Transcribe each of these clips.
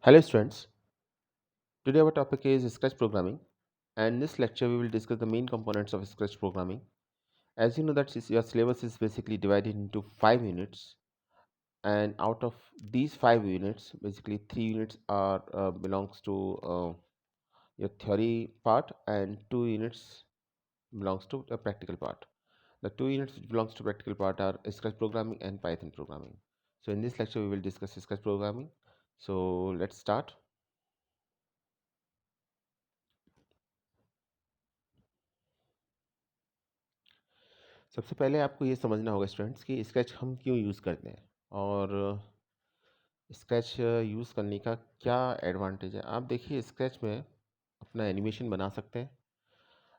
Hello students, today our topic is Scratch programming, and in this lecture we will discuss the main components of Scratch programming. As you know that your syllabus is basically divided into 5 units, and out of these 5 units basically 3 units are belongs to your theory part and 2 units belongs to the practical part. The 2 units which belongs to practical part are Scratch programming and Python programming. So in this lecture we will discuss Scratch programming. So let's start. सबसे पहले आपको ये समझना होगा students कि sketch हम क्यों use करते हैं और स्केच यूज़ करने का क्या एडवांटेज है। आप देखिए स्केच में अपना एनिमेशन बना सकते हैं।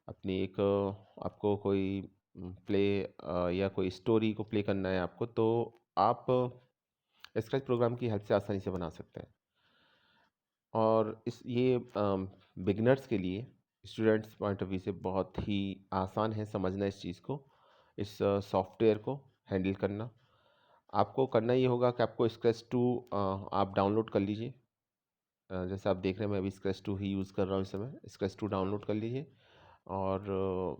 अपनी एक आपको कोई प्ले या कोई स्टोरी को प्ले करना है आपको, तो आप स्केच प्रोग्राम की हेल्प से आसानी से बना सकते हैं। और इस ये बिगिनर्स के लिए स्टूडेंट्स पॉइंट ऑफ व्यू से बहुत ही आसान है समझना इस चीज़ को, इस सॉफ्टवेयर को हैंडल करना। आपको करना ये होगा कि आपको स्केच 2 आप डाउनलोड कर लीजिए। जैसे आप देख रहे हैं मैं अभी स्केच 2 ही यूज़ कर रहा हूँ इस समय। स्केच 2 डाउनलोड कर लीजिए और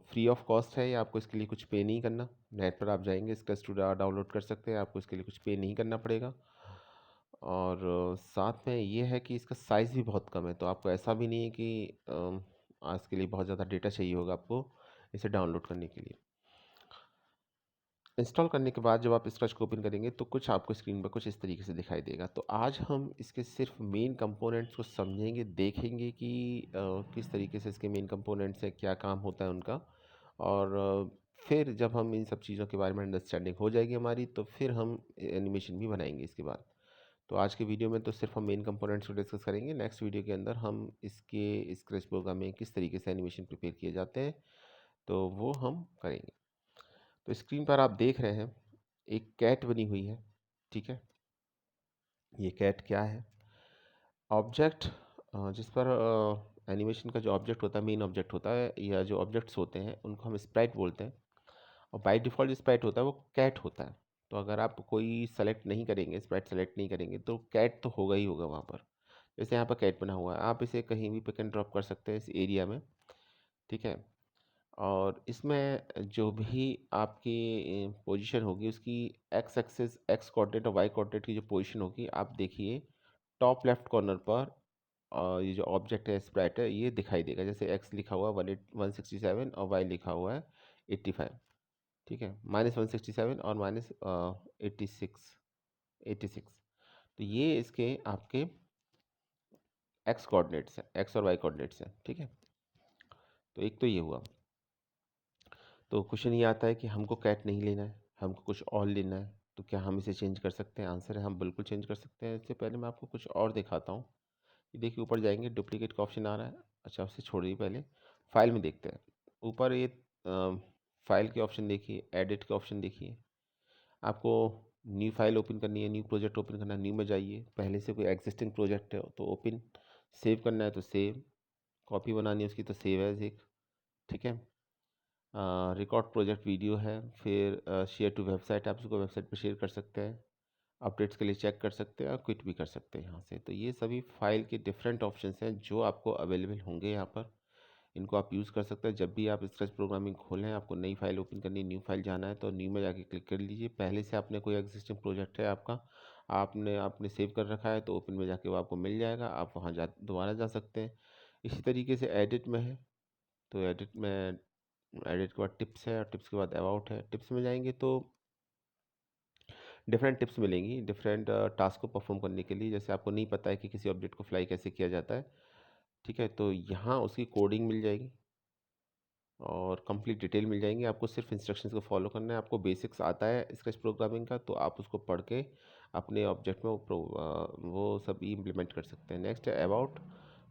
फ्री ऑफ कॉस्ट है, या आपको इसके लिए कुछ पे नहीं करना। नेट पर आप जाएंगे स्केच 2 डाउनलोड कर सकते हैं, आपको इसके लिए कुछ पे नहीं करना पड़ेगा। और साथ में ये है कि इसका साइज़ भी बहुत कम है, तो आपको ऐसा भी नहीं है कि आज के लिए बहुत ज़्यादा डेटा चाहिए होगा आपको इसे डाउनलोड करने के लिए। इंस्टॉल करने के बाद जब आप स्क्रैच को ओपन करेंगे तो कुछ आपको स्क्रीन पर कुछ इस तरीके से दिखाई देगा। तो आज हम इसके सिर्फ मेन कंपोनेंट्स को समझेंगे, देखेंगे कि किस तरीके से इसके मेन कंपोनेंट्स हैं, क्या काम होता है उनका। और फिर जब हम इन सब चीज़ों के बारे में अंडरस्टैंडिंग हो जाएगी हमारी, तो फिर हम एनिमेशन भी बनाएंगे इसके बाद। तो आज के वीडियो में तो सिर्फ हम मेन कंपोनेंट्स को डिस्कस करेंगे। नेक्स्ट वीडियो के अंदर हम इसके स्क्रैच प्रोग्राम में किस तरीके से एनिमेशन प्रिपेयर किए जाते हैं तो वो हम करेंगे। तो स्क्रीन पर आप देख रहे हैं एक कैट बनी हुई है, ठीक है। ये कैट क्या है? ऑब्जेक्ट जिस पर एनिमेशन का जो ऑब्जेक्ट होता है, मेन ऑब्जेक्ट होता है, या जो ऑब्जेक्ट्स होते हैं उनको हम स्प्राइट बोलते हैं। और बाय डिफ़ॉल्ट जो स्प्राइट होता है वो कैट होता है। तो अगर आप कोई सेलेक्ट नहीं करेंगे, स्प्राइट सेलेक्ट नहीं करेंगे, तो कैट तो होगा ही होगा वहाँ पर। जैसे यहाँ पर कैट बना हुआ है, आप इसे कहीं भी पिक एंड ड्रॉप कर सकते हैं इस एरिया में, ठीक है। और इसमें जो भी आपकी पोजीशन होगी उसकी एक्स एक्सिस, एक्स कोऑर्डिनेट और वाई कोऑर्डिनेट की जो पोजीशन होगी, आप देखिए टॉप लेफ्ट कॉर्नर पर ये जो ऑब्जेक्ट है स्प्राइट है ये दिखाई देगा। जैसे एक्स लिखा हुआ है 167 और वाई लिखा हुआ है 85, ठीक है। -167 और -86, तो ये इसके आपके एक्स कोऑर्डिनेट्स हैं, एक्स और वाई कोऑर्डिनेट्स हैं, ठीक है। तो एक तो ये हुआ। तो क्वेश्चन ये आता है कि हमको कैट नहीं लेना है, हमको कुछ और लेना है, तो क्या हम इसे चेंज कर सकते हैं? आंसर है हम बिल्कुल चेंज कर सकते हैं। इससे पहले मैं आपको कुछ और दिखाता हूँ। ये देखिए ऊपर जाएंगे, डुप्लीकेट का ऑप्शन आ रहा है। अच्छा उससे छोड़िए, पहले फाइल में देखते हैं। ऊपर ये फाइल के ऑप्शन देखिए, एडिट के ऑप्शन देखिए। आपको न्यू फाइल ओपन करनी है, न्यू प्रोजेक्ट ओपन करना है, न्यू में जाइए। पहले से कोई एग्जिस्टिंग प्रोजेक्ट है तो ओपन, सेव करना है तो सेव, कॉपी बनानी है उसकी तो सेव एज एक, ठीक है। रिकॉर्ड प्रोजेक्ट वीडियो है, फिर शेयर टू वेबसाइट, आप उसको वेबसाइट पर शेयर कर सकते हैं। अपडेट्स के लिए चेक कर सकते हैं और क्विट भी कर सकते हैं यहाँ से। तो ये सभी फाइल के डिफरेंट ऑप्शंस हैं जो आपको अवेलेबल होंगे यहाँ पर। इनको आप यूज़ कर सकते हैं। जब भी आप स्क्रैच प्रोग्रामिंग खोलें, आपको नई फाइल ओपन करनी, न्यू फाइल जाना है, तो न्यू में जाके क्लिक कर लीजिए। पहले से आपने कोई एग्जिस्टिंग प्रोजेक्ट है आपका, आपने आपने सेव कर रखा है, तो ओपन में जाके वो आपको मिल जाएगा, आप वहाँ जा दोबारा जा सकते हैं। इसी तरीके से एडिट में है, तो एडिट के बाद टिप्स है और टिप्स के बाद अबाउट है। टिप्स में जाएंगे तो डिफरेंट टिप्स मिलेंगी डिफरेंट टास्क को परफॉर्म करने के लिए। जैसे आपको नहीं पता है कि किसी ऑब्जेक्ट को फ्लाई कैसे किया जाता है, ठीक है, तो यहाँ उसकी कोडिंग मिल जाएगी और कंप्लीट डिटेल मिल जाएंगी। आपको सिर्फ इंस्ट्रक्शंस को फॉलो करना है। आपको बेसिक्स आता है स्केच प्रोग्रामिंग का, तो आप उसको पढ़ के अपने ऑब्जेक्ट में वो सब इम्प्लीमेंट कर सकते हैं। नेक्स्ट है अबाउट,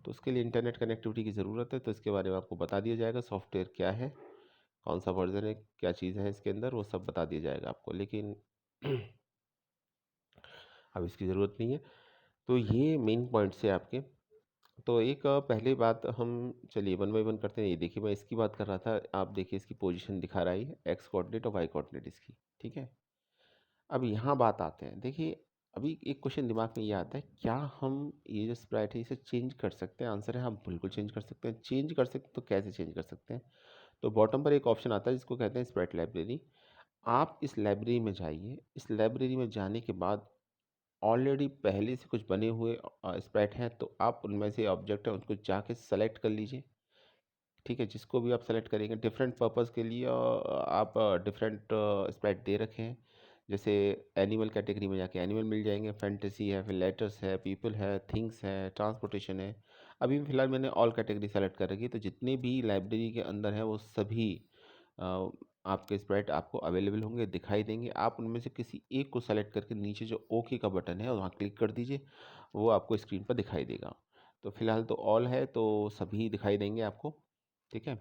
तो उसके लिए इंटरनेट कनेक्टिविटी की ज़रूरत है, तो इसके बारे में आपको बता दिया जाएगा। सॉफ्टवेयर क्या है, कौन सा वर्जन है, क्या चीज़ है इसके अंदर, वो सब बता दिया जाएगा आपको, लेकिन अब इसकी ज़रूरत नहीं है। तो ये मेन पॉइंट्स है आपके। तो एक पहले बात हम चलिए वन बाई वन करते हैं। ये देखिए मैं इसकी बात कर रहा था, आप देखिए इसकी पोजीशन दिखा रहा है एक्स कोऑर्डिनेट और वाई कोऑर्डिनेट इसकी, ठीक है। अब यहाँ बात आते हैं, देखिए अभी एक क्वेश्चन दिमाग में ये आता है, क्या हम ये जो स्प्राइट है इसे चेंज कर सकते हैं? आंसर है हाँ, बिल्कुल चेंज कर सकते हैं। चेंज कर सकते तो कैसे चेंज कर सकते हैं? तो बॉटम पर एक ऑप्शन आता है जिसको कहते हैं स्प्राइट लाइब्रेरी। आप इस लाइब्रेरी में जाइए। इस लाइब्रेरी में जाने के बाद ऑलरेडी पहले से कुछ बने हुए स्प्राइट हैं, तो आप उनमें से ऑब्जेक्ट है उनको जाके सेलेक्ट कर लीजिए। ठीक है, जिसको भी आप सेलेक्ट करेंगे डिफरेंट पर्पस के लिए आप डिफरेंट स्प्राइट दे रखे हैं। जैसे एनिमल कैटेगरी में जाके एनिमल मिल जाएंगे, फैंटेसी है, फिर लेटर्स है, पीपल है, थिंग्स है, ट्रांसपोर्टेशन है। अभी फ़िलहाल मैंने ऑल कैटेगरी सेलेक्ट कर रखी है, तो जितने भी लाइब्रेरी के अंदर हैं वो सभी अ, आपके स्प्राइट आपको अवेलेबल होंगे, दिखाई देंगे। आप उनमें से किसी एक को सेलेक्ट करके नीचे जो ओके का बटन है वहाँ क्लिक कर दीजिए, वो आपको स्क्रीन पर दिखाई देगा। तो फिलहाल तो ऑल है, तो सभी दिखाई देंगे आपको। ठीक है,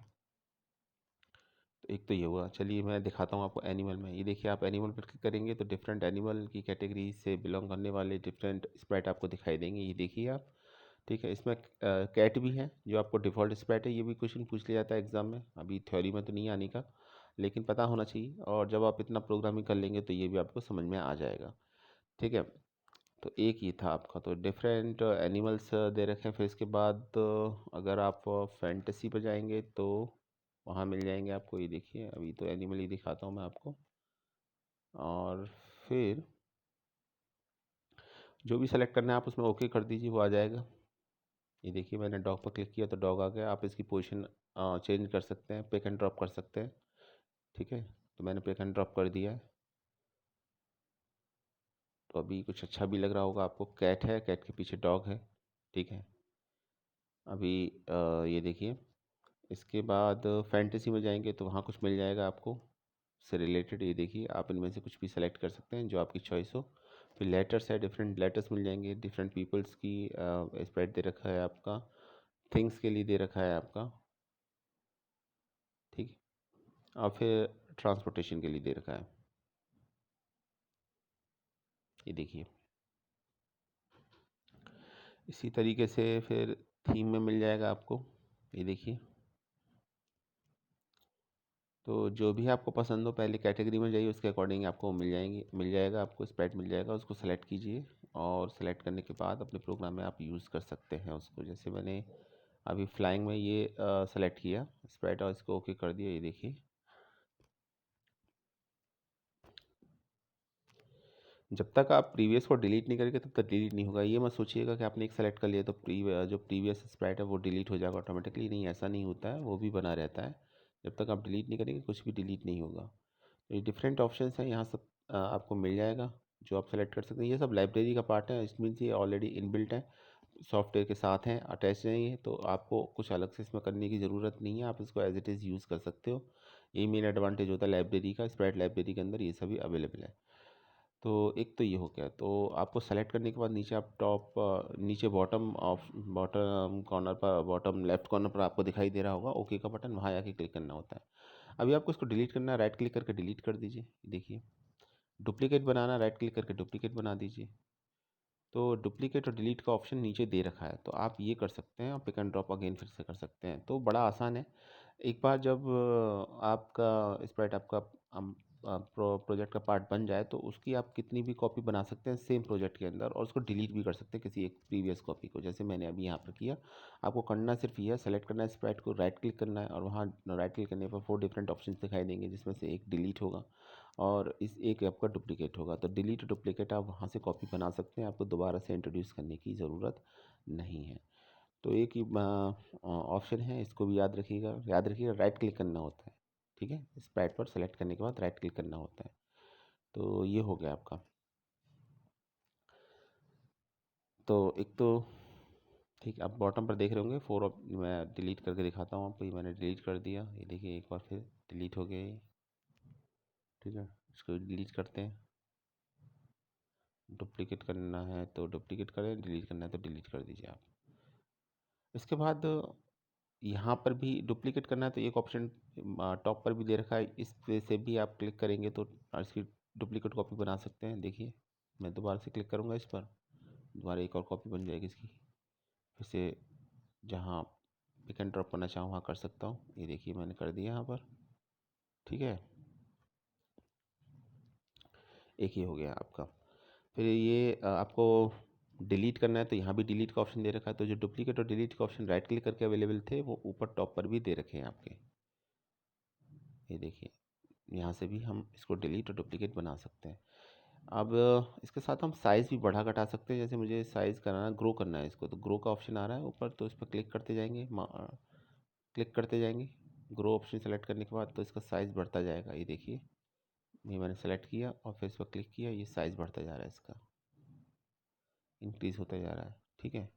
तो एक तो ये हुआ। चलिए मैं दिखाता हूँ आपको एनिमल में। ये देखिए, आप एनिमल पर क्लिक करेंगे तो डिफरेंट एनिमल की कैटेगरी से बिलोंग करने वाले डिफरेंट स्प्राइट आपको दिखाई देंगे, ये देखिए आप। ठीक है, इसमें कैट भी है जो आपको डिफ़ॉल्ट स्प्राइट है। ये भी क्वेश्चन पूछ लिया जाता है एग्जाम में, अभी थ्योरी में तो नहीं आने का, लेकिन पता होना चाहिए। और जब आप इतना प्रोग्रामिंग कर लेंगे तो ये भी आपको समझ में आ जाएगा। ठीक है, तो एक ये था आपका। तो डिफरेंट एनिमल्स दे रखे हैं। फिर इसके बाद अगर आप फैंटेसी पर जाएंगे तो वहाँ मिल जाएंगे आपको। ये देखिए, अभी तो एनिमल ही दिखाता हूँ मैं आपको। और फिर जो भी सेलेक्ट करना है आप उसमें ओके कर दीजिए, वो आ जाएगा। ये देखिए, मैंने डॉग पर क्लिक किया तो डॉग आ गया। आप इसकी पोजीशन चेंज कर सकते हैं, पिक एंड ड्रॉप कर सकते हैं। ठीक है, तो मैंने पिक एंड ड्रॉप कर दिया है। तो अभी कुछ अच्छा भी लग रहा होगा आपको। कैट है, कैट के पीछे डॉग है। ठीक है, अभी ये देखिए, इसके बाद फैंटेसी में जाएंगे तो वहाँ कुछ मिल जाएगा आपको से रिलेटेड। ये देखिए, आप इनमें से कुछ भी सेलेक्ट कर सकते हैं जो आपकी चॉइस हो। फिर लेटर्स है, डिफरेंट लेटर्स मिल जाएंगे। डिफरेंट पीपल्स की स्प्रेड दे रखा है आपका। थिंग्स के लिए दे रखा है आपका। ठीक है, और फिर ट्रांसपोर्टेशन के लिए दे रखा है। ये देखिए, इसी तरीके से फिर थीम में मिल जाएगा आपको। ये देखिए, तो जो भी आपको पसंद हो पहले कैटेगरी में जाइए, उसके अकॉर्डिंग आपको मिल जाएगा, आपको स्प्रेड मिल जाएगा। उसको सेलेक्ट कीजिए और सेलेक्ट करने के बाद अपने प्रोग्राम में आप यूज़ कर सकते हैं उसको। जैसे मैंने अभी फ्लाइंग में ये सेलेक्ट किया स्प्रेड और इसको ओके कर दिया। ये देखिए, जब तक आप प्रीवियस को डिलीट नहीं करेंगे तब तक डिलीट नहीं होगा। ये मत सोचिएगा कि आपने एक सेलेक्ट कर लिया तो जो प्रीवियस स्प्राइट है वो डिलीट हो जाएगा ऑटोमेटिकली। नहीं, ऐसा नहीं होता है, वो भी बना रहता है। जब तक आप डिलीट नहीं करेंगे कुछ भी डिलीट नहीं होगा। तो ये डिफरेंट ऑप्शंस हैं, यहाँ सब आपको मिल जाएगा जो आप सेलेक्ट कर सकते हैं। ये सब लाइब्रेरी का पार्ट है, इट मीन्स ये ऑलरेडी इनबिल्ट है, सॉफ्टवेयर के साथ हैं, अटैच नहीं है। तो आपको कुछ अलग से इसमें करने की ज़रूरत नहीं है, आप इसको एज इट इज़ यूज़ कर सकते हो। यही मेन एडवांटेज होता है लाइब्रेरी का। स्प्राइट लाइब्रेरी के अंदर ये सभी अवेलेबल है। तो एक तो ये हो गया। तो आपको सेलेक्ट करने के बाद नीचे आप नीचे बॉटम ऑफ बॉटम कॉर्नर पर, बॉटम लेफ्ट कॉर्नर पर आपको दिखाई दे रहा होगा ओके का बटन, वहाँ जाके क्लिक करना होता है। अभी आपको इसको डिलीट करना है, राइट क्लिक करके डिलीट कर दीजिए। देखिए, डुप्लीकेट बनाना, राइट क्लिक करके डुप्लीकेट बना दीजिए। तो डुप्लीकेट और डिलीट का ऑप्शन नीचे दे रखा है, तो आप ये कर सकते हैं और पिक एंड ड्रॉप अगेन फिर से कर सकते हैं। तो बड़ा आसान है। एक बार जब आपका स्प्राइट आपका प्रोजेक्ट का पार्ट बन जाए तो उसकी आप कितनी भी कॉपी बना सकते हैं सेम प्रोजेक्ट के अंदर, और उसको डिलीट भी कर सकते हैं किसी एक प्रीवियस कॉपी को, जैसे मैंने अभी यहाँ पर किया। आपको करना सिर्फ ये है, सेलेक्ट करना है स्प्राइट को, राइट क्लिक करना है, और वहाँ राइट क्लिक करने पर 4 डिफरेंट ऑप्शन दिखाई देंगे जिसमें से एक डिलीट होगा और इस एक आपका डुप्लीकेट होगा। तो डिलीट डुप्लीकेट आप वहाँ से कॉपी बना सकते हैं, आपको दोबारा से इंट्रोड्यूस करने की ज़रूरत नहीं है। तो एक ही ऑप्शन है, इसको भी याद रखिएगा। याद रखिएगा, राइट क्लिक करना होता है। ठीक है, स्प्राइट पर सेलेक्ट करने के बाद राइट क्लिक करना होता है। तो ये हो गया आपका। तो एक तो ठीक, आप बॉटम पर देख रहे होंगे मैं डिलीट करके दिखाता हूँ आपको। ये मैंने डिलीट कर दिया, ये देखिए एक बार फिर डिलीट हो गया ये। ठीक है, इसको डिलीट करते हैं। डुप्लिकेट करना है तो डुप्लिकेट करें, डिलीट करना है तो डिलीट कर दीजिए आप। इसके बाद यहाँ पर भी डुप्लिकेट करना है तो एक ऑप्शन टॉप पर भी दे रखा है, इस पे से भी आप क्लिक करेंगे तो इसकी डुप्लिकेट कॉपी बना सकते हैं। देखिए, मैं दोबारा से क्लिक करूँगा इस पर, दोबारा एक और कॉपी बन जाएगी इसकी। फिर से जहाँ पिक एंड ड्रॉप करना चाहूँ वहाँ कर सकता हूँ। ये देखिए, मैंने कर दिया यहाँ पर। ठीक है, एक ही हो गया आपका। फिर ये आपको डिलीट करना है तो यहाँ भी डिलीट का ऑप्शन दे रखा है। तो जो डुप्लीकेट और डिलीट के ऑप्शन राइट क्लिक करके अवेलेबल थे वो ऊपर टॉप पर भी दे रखे हैं आपके। ये देखिए, यहाँ से भी हम इसको डिलीट और डुप्लीकेट बना सकते हैं। अब इसके साथ हम साइज़ भी बढ़ा घटा सकते हैं। जैसे मुझे साइज़ कराना, ग्रो करना है इसको, तो ग्रो का ऑप्शन आ रहा है ऊपर, तो इस पर क्लिक करते जाएंगे, क्लिक करते जाएंगे। ग्रो ऑप्शन सेलेक्ट करने के बाद तो इसका साइज़ बढ़ता जाएगा। ये देखिए, ये मैंने सेलेक्ट किया और फिर इस पर क्लिक किया, ये साइज़ बढ़ता जा रहा है, इसका इंक्रीज़ होता जा रहा है। ठीक है,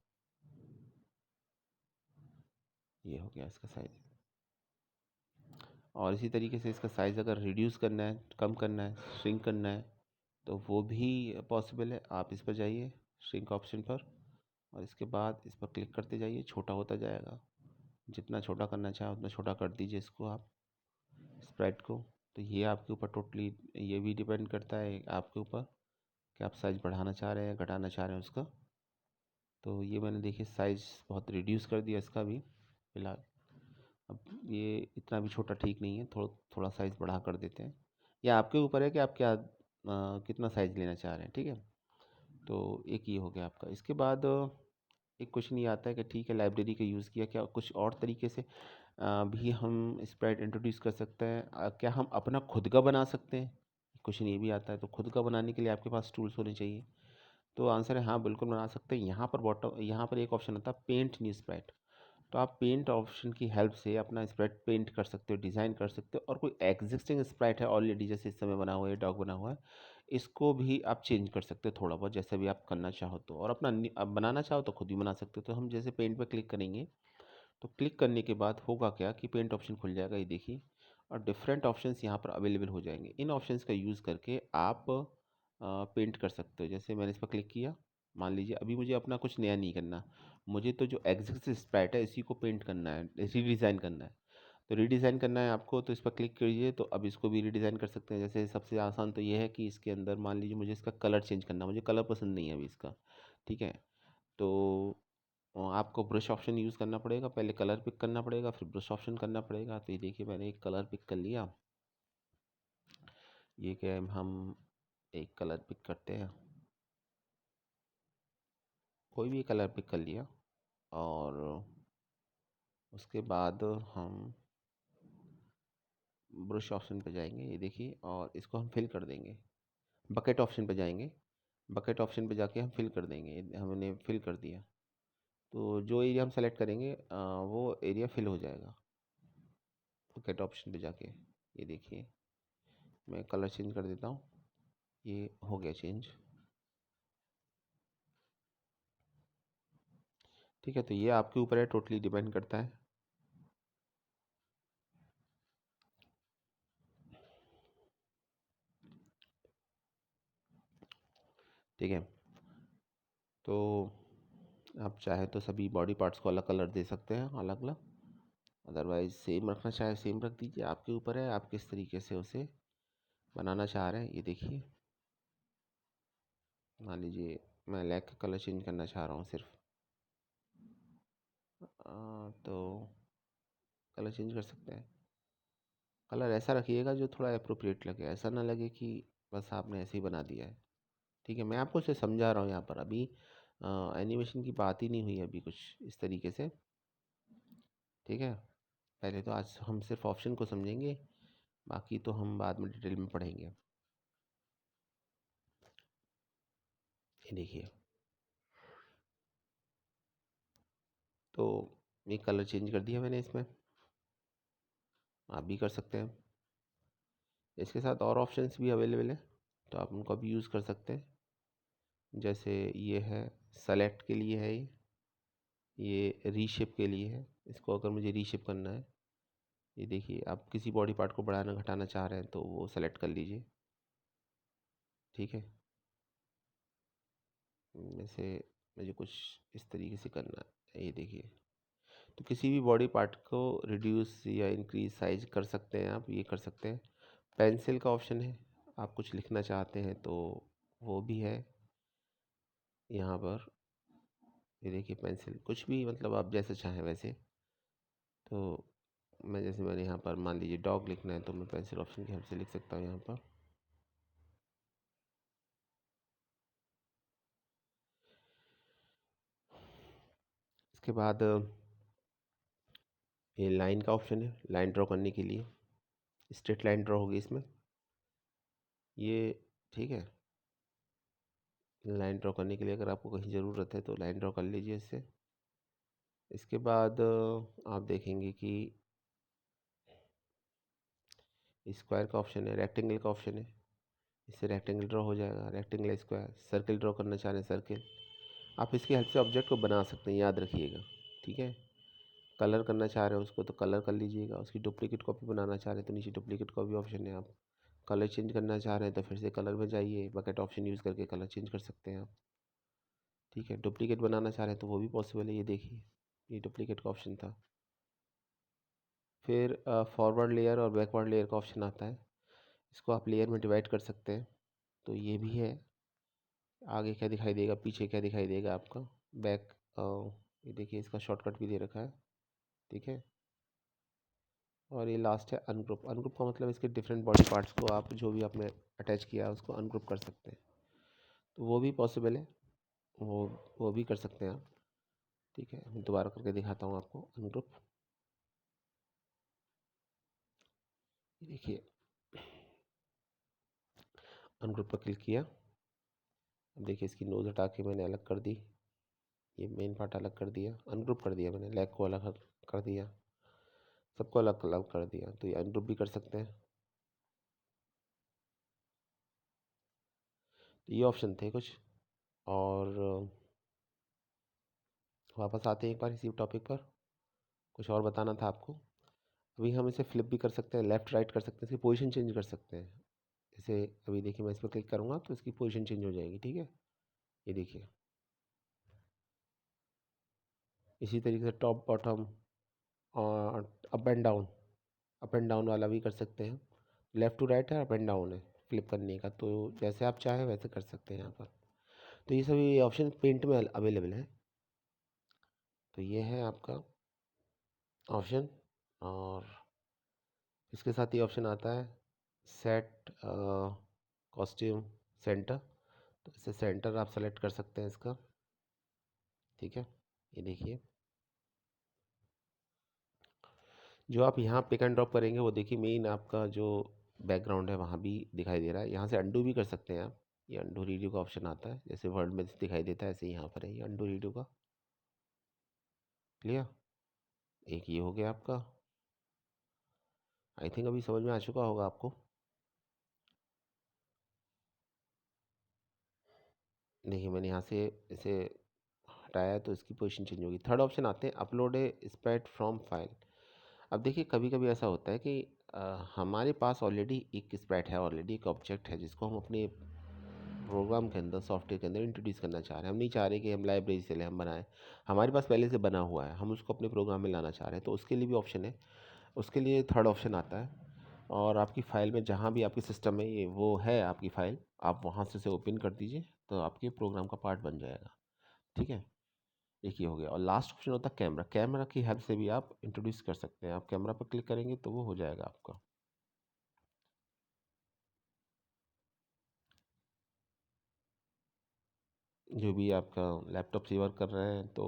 ये हो गया इसका साइज़। और इसी तरीके से इसका साइज़ अगर रिड्यूस करना है, कम करना है, श्रिंक करना है, तो वो भी पॉसिबल है। आप इस पर जाइए, श्रिंक ऑप्शन पर, और इसके बाद इस पर क्लिक करते जाइए, छोटा होता जाएगा। जितना छोटा करना चाहे उतना छोटा कर दीजिए इसको आप, स्प्राइट को। तो ये आपके ऊपर टोटली, ये भी डिपेंड करता है आपके ऊपर कि आप साइज़ बढ़ाना चाह रहे हैं, घटाना चाह रहे हैं उसका। तो ये मैंने देखिए साइज़ बहुत रिड्यूस कर दिया इसका भी फ़िलहाल। अब ये इतना भी छोटा ठीक नहीं है, थोड़ा साइज़ बढ़ा कर देते हैं। या आपके ऊपर है कि आप क्या कितना साइज़ लेना चाह रहे हैं। ठीक है, तो एक ये हो गया आपका। इसके बाद एक क्वेश्चन ये आता है कि ठीक है, लाइब्रेरी का यूज़ किया, क्या कुछ और तरीके से भी हम स्प्राइट इंट्रोड्यूस कर सकते हैं? क्या हम अपना खुद का बना सकते हैं? क्वेश्चन ये भी आता है। तो खुद का बनाने के लिए आपके पास टूल्स होने चाहिए। तो आंसर है हाँ, बिल्कुल बना सकते हैं। यहाँ पर एक ऑप्शन आता है पेंट न्यू स्प्राइट। तो आप पेंट ऑप्शन की हेल्प से अपना स्प्राइट पेंट कर सकते हो, डिज़ाइन कर सकते हो। और कोई एग्जिस्टिंग स्प्राइट है ऑलरेडी, जैसे इस समय बना हुआ है, डॉग बना हुआ है, इसको भी आप चेंज कर सकते हो थोड़ा बहुत, जैसा भी आप करना चाहो तो। और अपना अब बनाना चाहो तो खुद भी बना सकते हो। तो हम जैसे पेंट पे क्लिक करेंगे, तो क्लिक करने के बाद होगा क्या कि पेंट ऑप्शन खुल जाएगा, ये देखिए। और डिफरेंट ऑप्शंस यहाँ पर अवेलेबल हो जाएंगे। इन ऑप्शंस का यूज़ करके आप पेंट कर सकते हो। जैसे मैंने इस पर क्लिक किया, मान लीजिए अभी मुझे अपना कुछ नया नहीं करना, मुझे तो जो एग्जिस्ट स्प्राइट है इसी को पेंट करना है, रीडिज़ाइन करना है। तो रीडिज़ाइन करना है आपको, तो इस पर क्लिक कीजिए, तो अब इसको भी रीडिज़ाइन कर सकते हैं। जैसे सबसे आसान तो ये है कि इसके अंदर मान लीजिए मुझे इसका कलर चेंज करना, मुझे कलर पसंद नहीं है अभी इसका। ठीक है, तो आपको ब्रश ऑप्शन यूज़ करना पड़ेगा। पहले कलर पिक करना पड़ेगा, फिर ब्रश ऑप्शन करना पड़ेगा। तो ये देखिए, मैंने एक कलर पिक कर लिया। ये क्या है, हम एक कलर पिक करते हैं, कोई भी कलर पिक कर लिया। और उसके बाद हम ब्रश ऑप्शन पे जाएंगे, ये देखिए, और इसको हम फिल कर देंगे। बकेट ऑप्शन पे जाएंगे, बकेट ऑप्शन पे जाके हम फिल कर देंगे। हमने फिल कर दिया, तो जो एरिया हम सेलेक्ट करेंगे वो एरिया फिल हो जाएगा बकेट ऑप्शन पे जाके। ये देखिए, मैं कलर चेंज कर देता हूँ, ये हो गया चेंज। ठीक है, तो ये आपके ऊपर है, टोटली डिपेंड करता है। ठीक है, तो आप चाहे तो सभी बॉडी पार्ट्स को अलग कलर दे सकते हैं, अलग अलग। अदरवाइज़ सेम रखना चाहे सेम रख दीजिए, आपके ऊपर है आप किस तरीके से उसे बनाना चाह रहे हैं। ये देखिए, मान लीजिए मैं लेग का कलर चेंज करना चाह रहा हूँ सिर्फ, तो कलर चेंज कर सकते हैं। कलर ऐसा रखिएगा जो थोड़ा अप्रोप्रिएट लगे, ऐसा ना लगे कि बस आपने ऐसे ही बना दिया है। ठीक है, मैं आपको इसे समझा रहा हूँ यहाँ पर। अभी एनिमेशन की बात ही नहीं हुई अभी कुछ इस तरीके से। ठीक है, पहले तो आज हम सिर्फ ऑप्शन को समझेंगे, बाकी तो हम बाद में डिटेल में पढ़ेंगे। ये देखिए, तो ये कलर चेंज कर दिया मैंने इसमें, आप भी कर सकते हैं। इसके साथ और ऑप्शंस भी अवेलेबल है, तो आप उनको भी यूज़ कर सकते हैं। जैसे ये है, सेलेक्ट के लिए है, ये रीशेप के लिए है। इसको अगर मुझे रीशेप करना है, ये देखिए, आप किसी बॉडी पार्ट को बढ़ाना घटाना चाह रहे हैं तो वो सेलेक्ट कर लीजिए। ठीक है, जैसे मुझे कुछ इस तरीके से करना है, ये देखिए। तो किसी भी बॉडी पार्ट को रिड्यूस या इंक्रीज साइज कर सकते हैं, आप ये कर सकते हैं। पेंसिल का ऑप्शन है, आप कुछ लिखना चाहते हैं तो वो भी है यहाँ पर। ये देखिए, पेंसिल कुछ भी, मतलब आप जैसे चाहें वैसे। तो मैंने यहाँ पर मान लीजिए डॉग लिखना है, तो मैं पेंसिल ऑप्शन की हेल्प से लिख सकता हूँ यहाँ पर। इसके बाद ये लाइन का ऑप्शन है, लाइन ड्रॉ करने के लिए स्ट्रेट लाइन ड्रॉ होगी इसमें ये, ठीक है। लाइन ड्रॉ करने के लिए अगर आपको कहीं ज़रूरत है तो लाइन ड्रॉ कर लीजिए इससे। इसके बाद आप देखेंगे कि स्क्वायर का ऑप्शन है, रेक्टेंगल का ऑप्शन है, इससे रेक्टेंगल ड्रॉ हो जाएगा, रेक्टेंगल स्क्वायर। सर्कल ड्रॉ करना चाह रहे हैं सर्कल, आप इसकी हेल्प से ऑब्जेक्ट को बना सकते हैं, याद रखिएगा, ठीक है। कलर करना चाह रहे हैं उसको तो कलर कर लीजिएगा, उसकी डुप्लीकेट कॉपी बनाना चाह रहे हैं तो नीचे डुप्लीकेट कॉपी ऑप्शन है। आप कलर चेंज करना चाह रहे हैं तो फिर से कलर में जाइए, बकेट ऑप्शन यूज़ करके कलर चेंज कर सकते हैं आप, ठीक है। डुप्लीकेट बनाना चाह रहे हैं तो वो भी पॉसिबल है, ये देखिए ये डुप्लीकेट का ऑप्शन था। फिर फॉरवर्ड लेयर और बैकवर्ड लेयर का ऑप्शन आता है, इसको आप लेयर में डिवाइड कर सकते हैं, तो ये भी है। आगे क्या दिखाई देगा, पीछे क्या दिखाई देगा आपका, बैक, ये देखिए इसका शॉर्टकट भी दे रखा है, ठीक है। और ये लास्ट है अनग्रुप। अनग्रुप का मतलब इसके डिफरेंट बॉडी पार्ट्स को आप जो भी आपने अटैच किया है उसको अनग्रुप कर सकते हैं, तो वो भी पॉसिबल है, वो वो भी कर सकते हैं आप, ठीक है। मैं दोबारा करके दिखाता हूँ आपको अनग्रुप। देखिए अनग्रुप पर क्लिक किया, अब देखिए इसकी नोज़ हटा के मैंने अलग कर दी, ये मेन पार्ट अलग कर दिया, अनग्रुप कर दिया मैंने, लेग को अलग कर दिया, सबको अलग अलग कर दिया, तो ये अनग्रुप भी कर सकते हैं। तो ये ऑप्शन थे कुछ, और वापस आते हैं एक बार इसी टॉपिक पर, कुछ और बताना था आपको। अभी हम इसे फ्लिप भी कर सकते हैं, लेफ़्ट राइट कर सकते हैं, इसकी पोजीशन चेंज कर सकते हैं। जैसे अभी देखिए मैं इस पर क्लिक करूँगा तो इसकी पोजीशन चेंज हो जाएगी, ठीक है। ये देखिए इसी तरीके से टॉप बॉटम और अप एंड डाउन वाला भी कर सकते हैं। लेफ़्ट टू राइट है, अप एंड डाउन है फ्लिप करने का, तो जैसे आप चाहें वैसे कर सकते हैं यहाँ पर। तो ये सभी ऑप्शन पेंट में अवेलेबल है, तो ये है आपका ऑप्शन। और इसके साथ ये ऑप्शन आता है सेट कॉस्ट्यूम सेंटर, तो इसे सेंटर आप सेलेक्ट कर सकते हैं इसका, ठीक है। ये देखिए जो आप यहाँ पिक एंड ड्रॉप करेंगे वो देखिए मेन आपका जो बैकग्राउंड है वहाँ भी दिखाई दे रहा है। यहाँ से अंडू भी कर सकते हैं आप, ये अंडू रीडियो का ऑप्शन आता है, जैसे वर्ड में दिखाई देता है ऐसे ही यहाँ पर है ये अंडू रीडियो का, क्लियर। एक ये हो गया आपका, आई थिंक अभी समझ में आ चुका होगा आपको। देखिए मैंने यहाँ से इसे हटाया है तो इसकी पोजीशन चेंज होगी। थर्ड ऑप्शन आते हैं upload A spread from file. अब देखिए कभी कभी ऐसा होता है कि हमारे पास ऑलरेडी एक स्प्रेड है, ऑलरेडी एक ऑब्जेक्ट है जिसको हम अपने प्रोग्राम के अंदर सॉफ्टवेयर के अंदर इंट्रोड्यूस करना चाह रहे हैं। हम नहीं चाह रहे कि हम लाइब्रेरी से ले हम बनाएं, हमारे पास पहले से बना हुआ है, हम उसको अपने प्रोग्राम में लाना चाह रहे हैं, तो उसके लिए भी ऑप्शन है। उसके लिए थर्ड ऑप्शन आता है, और आपकी फ़ाइल में जहाँ भी आपके सिस्टम में ये वो है आपकी फ़ाइल, आप वहाँ से उसे ओपन कर दीजिए तो आपके प्रोग्राम का पार्ट बन जाएगा, ठीक है। एक ये हो गया, और लास्ट ऑप्शन होता है कैमरा। कैमरा की हेल्प से भी आप इंट्रोड्यूस कर सकते हैं, आप कैमरा पर क्लिक करेंगे तो वो हो जाएगा आपका। जो भी आपका लैपटॉप से वर्क कर रहे हैं तो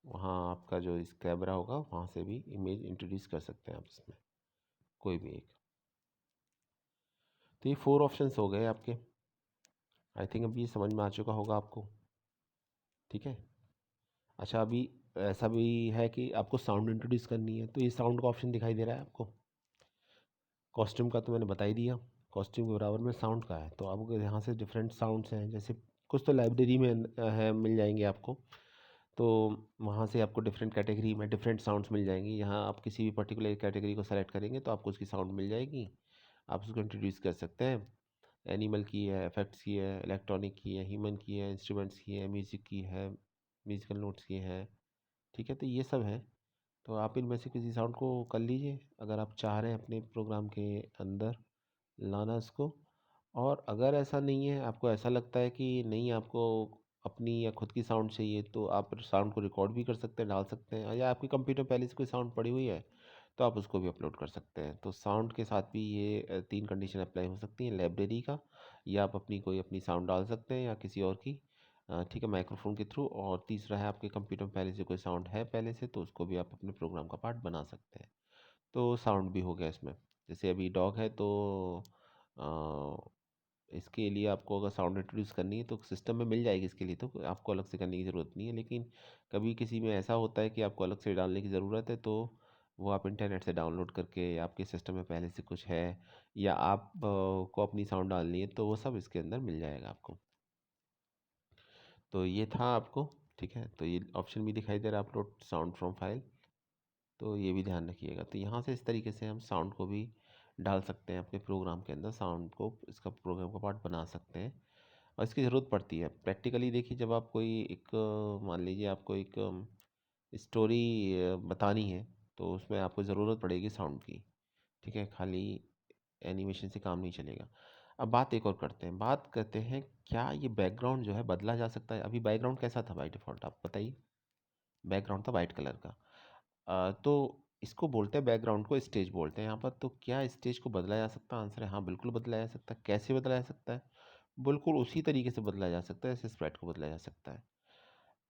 वहाँ आपका जो इस कैमरा होगा वहाँ से भी इमेज इंट्रोड्यूस कर सकते हैं आप इसमें, कोई भी एक। तो ये 4 ऑप्शंस हो गए आपके, आई थिंक अभी ये समझ में आ चुका होगा आपको, ठीक है। अच्छा अभी ऐसा भी है कि आपको साउंड इंट्रोड्यूस करनी है, तो ये साउंड का ऑप्शन दिखाई दे रहा है आपको। कॉस्ट्यूम का तो मैंने बता ही दिया, कॉस्ट्यूम के बराबर में साउंड का है, तो आपको यहाँ से डिफरेंट साउंड्स हैं, जैसे कुछ तो लाइब्रेरी में है मिल जाएंगे आपको, तो वहाँ से आपको डिफरेंट कैटेगरी में डिफरेंट साउंड्स मिल जाएंगी। यहाँ आप किसी भी पर्टिकुलर कैटेगरी को सेलेक्ट करेंगे तो आपको उसकी साउंड मिल जाएगी, आप उसको इंट्रोड्यूस कर सकते हैं। एनिमल की है, इफेक्ट्स की है, इलेक्ट्रॉनिक की है, ह्यूमन की है, इंस्ट्रूमेंट्स की है, म्यूज़िक की है, म्यूज़िकल नोट्स की है, ठीक है। तो ये सब है, तो आप इनमें से किसी साउंड को कर लीजिए अगर आप चाह रहे हैं अपने प्रोग्राम के अंदर लाना इसको। और अगर ऐसा नहीं है, आपको ऐसा लगता है कि नहीं आपको अपनी या खुद की साउंड चाहिए, तो आप साउंड को रिकॉर्ड भी कर सकते हैं, डाल सकते हैं, या आपके कंप्यूटर पहले से कोई साउंड पड़ी हुई है तो आप उसको भी अपलोड कर सकते हैं। तो साउंड के साथ भी ये 3 कंडीशन अप्लाई हो सकती हैं, लाइब्रेरी का, या आप अपनी कोई अपनी साउंड डाल सकते हैं या किसी और की, ठीक है, माइक्रोफोन के थ्रू। और तीसरा है आपके कंप्यूटर में पहले से कोई साउंड है पहले से, तो उसको भी आप अपने प्रोग्राम का पार्ट बना सकते हैं। तो साउंड भी हो गया इसमें। जैसे अभी डॉग है तो इसके लिए आपको अगर साउंड इंट्रोड्यूस करनी है तो सिस्टम में मिल जाएगी, इसके लिए तो आपको अलग से करने की ज़रूरत नहीं है। लेकिन कभी किसी में ऐसा होता है कि आपको अलग से डालने की ज़रूरत है, तो वो आप इंटरनेट से डाउनलोड करके, या आपके सिस्टम में पहले से कुछ है, या आप को अपनी साउंड डालनी है, तो वो सब इसके अंदर मिल जाएगा आपको। तो ये था आपको। ठीक है, तो ये ऑप्शन भी दिखाई दे रहा है, अपलोड साउंड फ्रॉम फाइल। तो ये भी ध्यान रखिएगा। तो यहाँ से इस तरीके से हम साउंड को भी डाल सकते हैं अपने प्रोग्राम के अंदर, साउंड को इसका प्रोग्राम का पार्ट बना सकते हैं। और इसकी ज़रूरत पड़ती है प्रैक्टिकली। देखिए, जब आप कोई एक मान लीजिए आपको एक स्टोरी बतानी है, तो उसमें आपको ज़रूरत पड़ेगी साउंड की। ठीक है, खाली एनिमेशन से काम नहीं चलेगा। अब बात एक और करते हैं, बात करते हैं क्या ये बैकग्राउंड जो है बदला जा सकता है। अभी बैकग्राउंड कैसा था बाय डिफ़ॉल्ट, आप बताइए। बैकग्राउंड था वाइट कलर का। तो इसको बोलते हैं, बैकग्राउंड को स्टेज बोलते हैं यहाँ पर। तो क्या स्टेज को बदला जा सकता है? आंसर है हाँ, बिल्कुल बदला जा सकता है। कैसे बदला जा सकता है? बिल्कुल उसी तरीके से बदला जा सकता है जैसे स्प्रेड को बदला जा सकता है।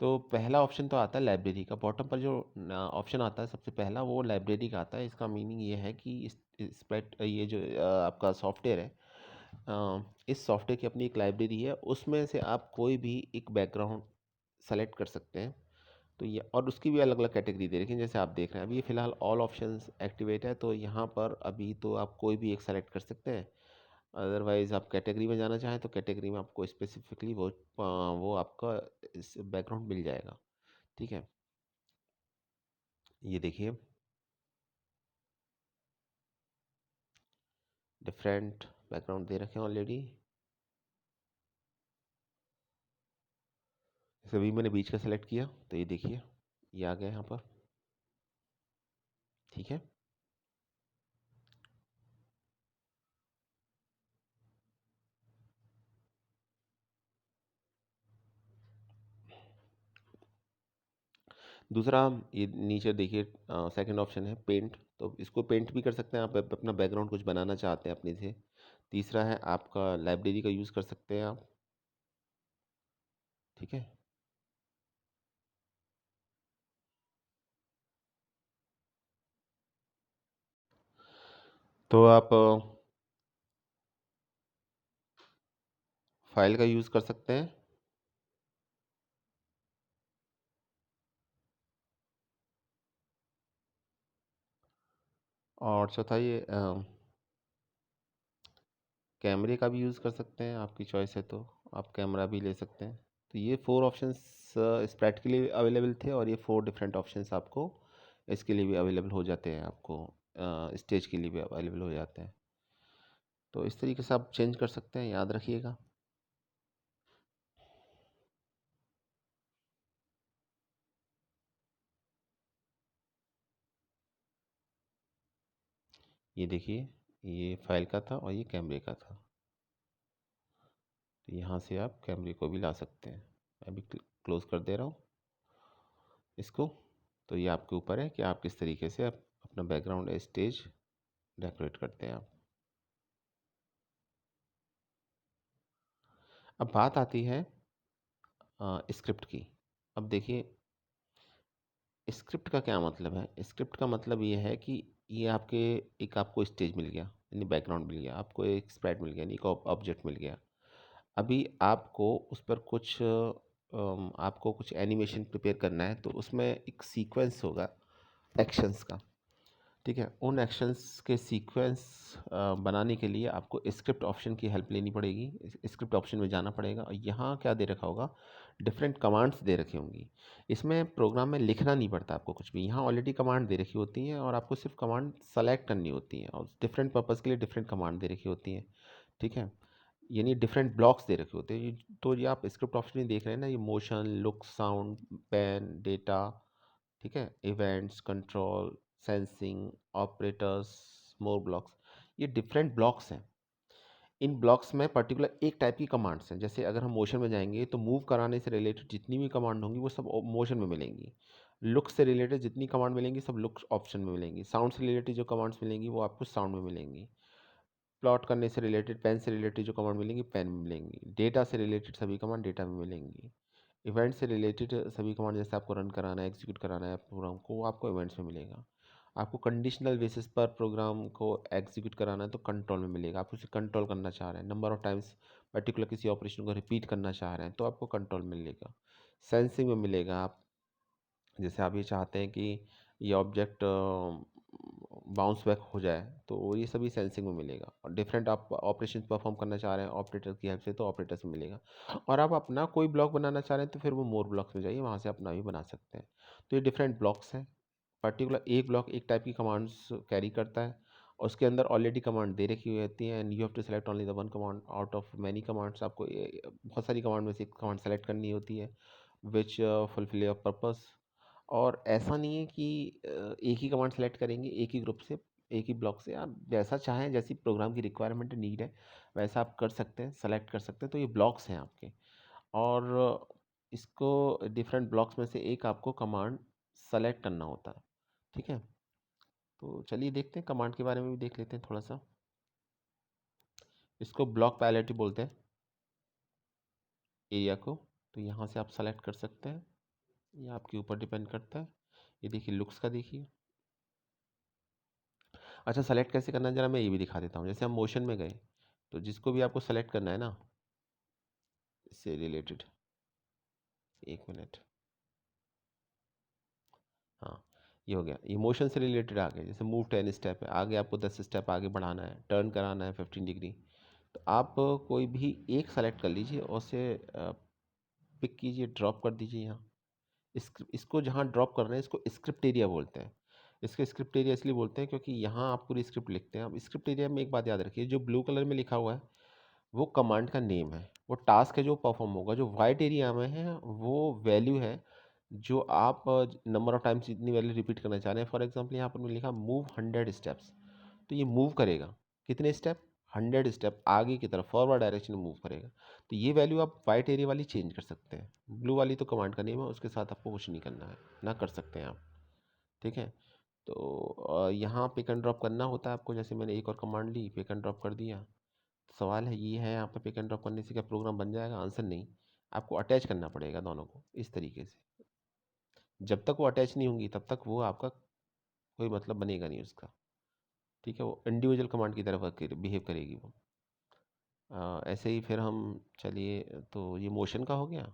तो पहला ऑप्शन तो आता है लाइब्रेरी का। बॉटम पर जो ऑप्शन आता है सबसे पहला, वो लाइब्रेरी का आता है। इसका मीनिंग ये है कि स्प्रेड, ये जो आपका सॉफ्टवेयर है, इस सॉफ्टवेयर की अपनी एक लाइब्रेरी है, उसमें से आप कोई भी एक बैकग्राउंड सेलेक्ट कर सकते हैं। तो ये, और उसकी भी अलग अलग कैटेगरी दे रखी है, जैसे आप देख रहे हैं। अभी ये फिलहाल ऑल ऑप्शंस एक्टिवेट है, तो यहाँ पर अभी तो आप कोई भी एक सेलेक्ट कर सकते हैं। अदरवाइज़ आप कैटेगरी में जाना चाहें तो कैटेगरी में आपको स्पेसिफिकली वो आपका इस बैकग्राउंड मिल जाएगा। ठीक है, ये देखिए, डिफरेंट बैकग्राउंड दे रखे हैं ऑलरेडी। जैसे अभी मैंने बीच का सेलेक्ट किया, तो ये देखिए, ये आ गया यहाँ पर। ठीक है, दूसरा ये नीचे देखिए, सेकंड ऑप्शन है पेंट। तो इसको पेंट भी कर सकते हैं आप, अपना बैकग्राउंड कुछ बनाना चाहते हैं अपने से। तीसरा है आपका लाइब्रेरी का यूज़ कर सकते हैं आप। ठीक है, तो आप फाइल का यूज़ कर सकते हैं। और चौथा ये कैमरे का भी यूज़ कर सकते हैं, आपकी चॉइस है तो आप कैमरा भी ले सकते हैं। तो ये फोर ऑप्शंस स्प्रेड के लिए अवेलेबल थे, और ये फोर डिफरेंट ऑप्शंस आपको इसके लिए भी अवेलेबल हो जाते हैं, आपको स्टेज के लिए भी अवेलेबल हो जाते हैं। तो इस तरीके से आप चेंज कर सकते हैं, याद रखिएगा। ये देखिए, ये फाइल का था और ये कैमरे का था। तो यहाँ से आप कैमरे को भी ला सकते हैं। मैं अभी क्लोज़ कर दे रहा हूँ इसको। तो ये आपके ऊपर है कि आप किस तरीके से आप अपना बैकग्राउंड स्टेज डेकोरेट करते हैं आप। अब बात आती है स्क्रिप्ट की। अब देखिए, स्क्रिप्ट का क्या मतलब है। स्क्रिप्ट का मतलब ये है कि ये आपके, एक आपको स्टेज मिल गया यानी बैकग्राउंड मिल गया, आपको एक स्प्रेड मिल गया यानी एक ऑब्जेक्ट मिल गया। अभी आपको उस पर कुछ आपको कुछ एनिमेशन प्रिपेयर करना है, तो उसमें एक सीक्वेंस होगा एक्शंस का। ठीक है, उन एक्शंस के सीक्वेंस बनाने के लिए आपको स्क्रिप्ट ऑप्शन की हेल्प लेनी पड़ेगी। स्क्रिप्ट ऑप्शन में जाना पड़ेगा, और यहाँ क्या दे रखा होगा, डिफरेंट कमांड्स दे रखी होंगी। इसमें प्रोग्राम में लिखना नहीं पड़ता आपको कुछ भी, यहाँ ऑलरेडी कमांड दे रखी होती हैं, और आपको सिर्फ कमांड सेलेक्ट करनी होती हैं, और डिफरेंट पर्पज़ के लिए डिफरेंट कमांड दे रखी होती हैं। ठीक है, यानी डिफरेंट ब्लॉक्स दे रखे होते हैं। तो ये आप स्क्रिप्ट ऑप्शन में देख रहे हैं ना, ये motion, look, sound, pan, data, ठीक है, इवेंट्स, कंट्रोल, सेंसिंग, ऑपरेटर्स, मोर ब्लॉक्स, ये डिफरेंट ब्लॉक्स हैं। इन ब्लॉक्स में पर्टिकुलर एक टाइप की कमांड्स हैं। जैसे अगर हम मोशन में जाएंगे, तो मूव कराने से रिलेटेड जितनी भी कमांड होंगी वो सब मोशन में मिलेंगी। लुक से रिलेटेड जितनी कमांड मिलेंगी सब लुक ऑप्शन में मिलेंगी। साउंड से रिलेटेड जो कमांड्स मिलेंगी वो आपको साउंड में मिलेंगी। प्लॉट करने से रिलेटेड, पेन से रिलेटेड जो कमांड मिलेंगी पेन में मिलेंगी। डेटा से रिलेटेड सभी कमांड डेटा में मिलेंगी। इवेंट से रिलेटेड सभी कमांड जैसे आपको रन कराना है, एग्जीक्यूट कराना है प्रोग्राम को, वो आपको इवेंट्स में मिलेगा। आपको कंडीशनल बेसिस पर प्रोग्राम को एग्जीक्यूट कराना है तो कंट्रोल में मिलेगा। आप उसे कंट्रोल करना चाह रहे हैं, नंबर ऑफ टाइम्स पर्टिकुलर किसी ऑपरेशन को रिपीट करना चाह रहे हैं तो आपको कंट्रोल में मिलेगा। सेंसिंग में मिलेगा। आप जैसे आप ये चाहते हैं कि ये ऑब्जेक्ट बाउंस बैक हो जाए तो ये सभी सेंसिंग में मिलेगा। और डिफरेंट आप ऑपरेशन परफॉर्म करना चाह रहे हैं ऑपरेटर की हेल्प से तो ऑपरेटर्स में मिलेगा। और आप अपना कोई ब्लॉक बनाना चाह रहे हैं तो फिर वो मोर ब्लॉक्स में जाइए, वहाँ से अपना भी बना सकते हैं। तो ये डिफरेंट ब्लॉक्स हैं। पर्टिकुलर एक ब्लॉक एक टाइप की कमांड्स कैरी करता है और उसके अंदर ऑलरेडी कमांड दे रखी हुई होती है and you have to select only the one command out of many commands. आपको बहुत सारी कमांड में से एक कमांड सेलेक्ट करनी होती है विच फुलफिल योर पर्पस। और ऐसा नहीं है कि एक ही कमांड सेलेक्ट करेंगे एक ही ग्रुप से, एक ही ब्लॉक से। आप जैसा चाहें, जैसी प्रोग्राम की रिक्वायरमेंट नीड है वैसा आप कर सकते हैं, सेलेक्ट कर सकते हैं। तो ये ब्लॉक्स हैं आपके। और इसको डिफरेंट ब्लॉक्स में से एक आपको कमांड सेलेक्ट करना होता है। ठीक है, तो चलिए देखते हैं, कमांड के बारे में भी देख लेते हैं थोड़ा सा। इसको ब्लॉक पैलेट बोलते हैं एरिया को। तो यहाँ से आप सेलेक्ट कर सकते हैं, ये आपके ऊपर डिपेंड करता है। ये देखिए लुक्स का देखिए। अच्छा, सेलेक्ट कैसे करना है जरा मैं ये भी दिखा देता हूँ। जैसे हम मोशन में गए तो जिसको भी आपको सेलेक्ट करना है ना इससे रिलेटेड, एक मिनट, हाँ ये हो गया। ये मोशन से रिलेटेड आ गया। जैसे मूव 10 स्टेप है, आगे आपको 10 स्टेप आगे बढ़ाना है, टर्न कराना है 15 डिग्री। तो आप कोई भी एक सेलेक्ट कर लीजिए और उसे पिक कीजिए, ड्रॉप कर दीजिए यहाँ। इसको जहाँ ड्रॉप कर रहे हैं इसको स्क्रिप्ट एरिया बोलते हैं। इसको स्क्रिप्ट एरिया इसलिए बोलते हैं क्योंकि यहाँ आप पूरी स्क्रिप्ट लिखते हैं। अब स्क्रिप्ट एरिया में एक बात याद रखिए, जो ब्लू कलर में लिखा हुआ है वो कमांड का नेम है, वो टास्क है जो परफॉर्म होगा। जो वाइट एरिया में है वो वैल्यू है जो आप नंबर ऑफ टाइम्स जितनी वैल्यू रिपीट करना चाह रहे हैं। फॉर एग्जांपल यहाँ पर मैंने लिखा मूव 100 स्टेप्स, तो ये मूव करेगा कितने स्टेप, 100 स्टेप आगे की तरफ फॉरवर्ड डायरेक्शन में मूव करेगा। तो ये वैल्यू आप वाइट एरिया वाली चेंज कर सकते हैं। ब्लू वाली तो कमांड का नेम है, उसके साथ आपको कुछ नहीं करना है, ना कर सकते हैं आप। ठीक है, तो यहाँ पिक एंड ड्रॉप करना होता है आपको। जैसे मैंने एक और कमांड ली, पिक एंड ड्रॉप कर दिया। सवाल है ये है यहाँ पे पिक एंड ड्रॉप करने से क्या प्रोग्राम बन जाएगा? आंसर नहीं, आपको अटैच करना पड़ेगा दोनों को इस तरीके से। जब तक वो अटैच नहीं होंगी तब तक वो आपका कोई मतलब बनेगा नहीं उसका। ठीक है, वो इंडिविजुअल कमांड की तरह बिहेव करेगी वो। ऐसे ही फिर हम, चलिए, तो ये मोशन का हो गया।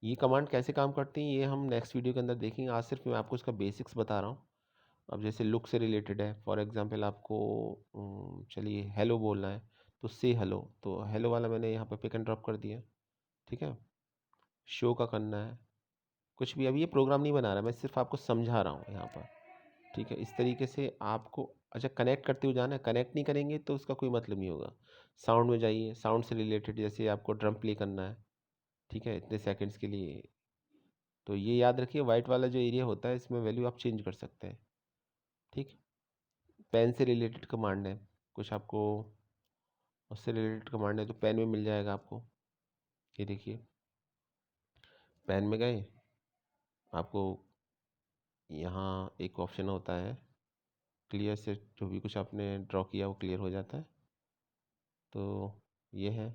ये कमांड कैसे काम करती हैं ये हम नेक्स्ट वीडियो के अंदर देखेंगे। आज सिर्फ मैं आपको इसका बेसिक्स बता रहा हूँ। अब जैसे लुक से रिलेटेड है, फॉर एग्जांपल आपको चलिए हेलो बोलना है तो से हेलो, तो हेलो वाला मैंने यहाँ पे पिक एंड ड्रॉप कर दिया। ठीक है, शो का करना है कुछ भी। अभी ये प्रोग्राम नहीं बना रहा, मैं सिर्फ आपको समझा रहा हूँ यहाँ पर। ठीक है, इस तरीके से आपको, अच्छा कनेक्ट करते हुए जाना है। कनेक्ट नहीं करेंगे तो उसका कोई मतलब नहीं होगा। साउंड में जाइए, साउंड से रिलेटेड जैसे आपको ड्रम प्ले करना है, ठीक है, इतने सेकंड्स के लिए। तो ये याद रखिए, वाइट वाला जो एरिया होता है इसमें वैल्यू आप चेंज कर सकते हैं। ठीक, पेन से रिलेटेड कमांड है, कुछ आपको उससे रिलेटेड कमांड है तो पेन में मिल जाएगा आपको। ये देखिए, पेन में गए, आपको यहाँ एक ऑप्शन होता है क्लियर से, जो भी कुछ आपने ड्रॉ किया वो क्लियर हो जाता है। तो ये है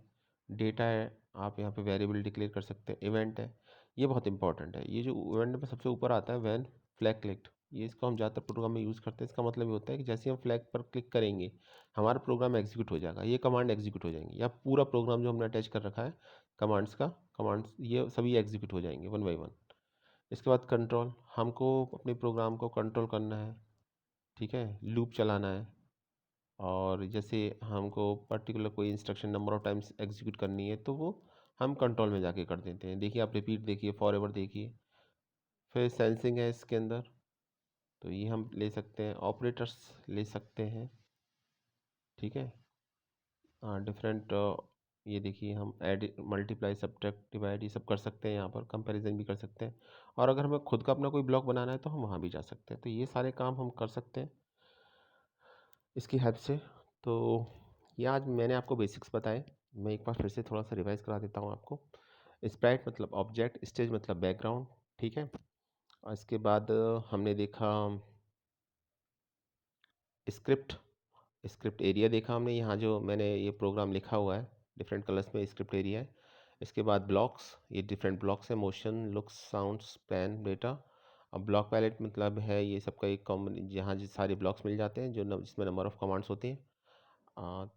डेटा है, आप यहाँ पे वेरिएबल डिक्लेयर कर सकते हैं। इवेंट है, ये बहुत इंपॉर्टेंट है। ये जो इवेंट में सबसे ऊपर आता है वैन फ्लैग क्लिक्ड, ये इसको हम ज़्यादातर प्रोग्राम में यूज़ करते हैं। इसका मतलब ये होता है कि जैसे हम फ्लैग पर क्लिक करेंगे हमारा प्रोग्राम एग्जीक्यूट हो जाएगा, ये कमांड एग्जीक्यूट हो जाएंगी, या पूरा प्रोग्राम जो हमने अटैच कर रखा है कमांड्स का, कमांड्स ये सभी एग्जीक्यूट हो जाएंगे वन बाई वन। इसके बाद कंट्रोल, हमको अपने प्रोग्राम को कंट्रोल करना है। ठीक है, लूप चलाना है। और जैसे हमको पर्टिकुलर कोई instruction number of times execute करनी है तो वो हम कंट्रोल में जाके कर देते हैं। देखिए आप रिपीट देखिए, फॉर एवर देखिए। फिर सेंसिंग है इसके अंदर, तो ये हम ले सकते हैं, ऑपरेटर्स ले सकते हैं। ठीक है, डिफरेंट, ये देखिए हम ऐड मल्टीप्लाई सब्ट्रैक्ट डिवाइड ये सब कर सकते हैं, यहाँ पर कंपैरिजन भी कर सकते हैं। और अगर हमें खुद का अपना कोई ब्लॉक बनाना है तो हम वहाँ भी जा सकते हैं। तो ये सारे काम हम कर सकते हैं इसकी हेल्प से। तो ये आज मैंने आपको बेसिक्स बताए, मैं एक बार फिर से थोड़ा सा रिवाइज करा देता हूँ आपको। स्प्राइट मतलब ऑब्जेक्ट, स्टेज मतलब बैकग्राउंड। ठीक है, और इसके बाद हमने देखा स्क्रिप्ट, स्क्रिप्ट एरिया देखा हमने। यहाँ जो मैंने ये प्रोग्राम लिखा हुआ है डिफरेंट कलर्स में स्क्रिप्ट एरिया है। इसके बाद ब्लॉक्स, ये डिफरेंट ब्लॉक्स हैं, motion, looks, sounds, plan, data. अब ब्लॉक पैलेट मतलब है ये सबका एक कॉमन, जहाँ सारे ब्लॉक्स मिल जाते हैं जिसमें नंबर ऑफ़ कमांड्स होती हैं।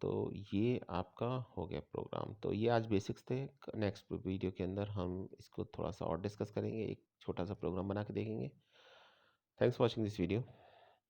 तो ये आपका हो गया प्रोग्राम। तो ये आज बेसिक्स थे। नेक्स्ट वीडियो के अंदर हम इसको थोड़ा सा और डिस्कस करेंगे, एक छोटा सा प्रोग्राम बना के देखेंगे। Thanks for watching this video.